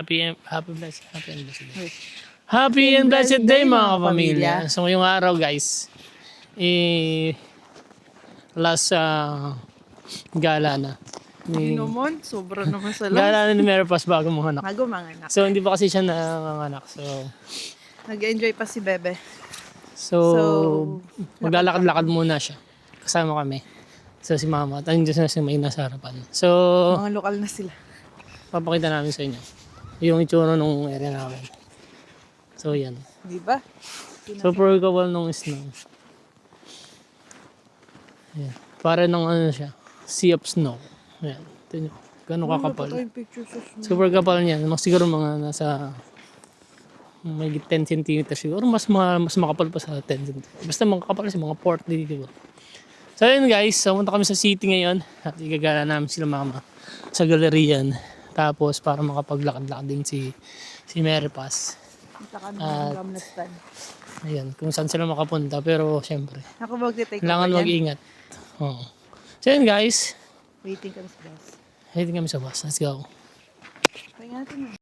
Happy and blessed day mga kapamilya. So ngayong araw guys, last gala na. Hindi naman, sobra naman sa Gala na ni Meripas bago mga anak. Bago mga anak. So hindi pa kasi siya nanganganak. So Nag-enjoy pa si Bebe. So maglalakad-lakad muna siya. Kasama kami. So si mama at andiyan na si May nasa harapan. So Mga lokal na sila. papakita namin sa inyo yung itsura nung area namin. So yan. Di ba? Super kapal nung snow. Ayan. Para ng ano siya, sea of snow. Ayan. Ito nyo. Gano'ng kakapal. Picture sa snow. Super kapal niyan. Siguro mga nasa may 10 cm siguro. Mas makapal pa sa 10 cm. Basta makakapal siya, mga port dito. So ayun guys, pumunta kami sa city ngayon. At igagala namin sila mama sa galerian. Tapos para makapaglakad-lakad din si Meripas. Punta kami ng Gamlastan. Ayan, kung saan sila makapunta. Pero syempre, Ako mag-take kailangan mag-ingat. Oo. So yun guys, Waiting kami sa bus. waiting kami sa bus. Let's go. Kaya natin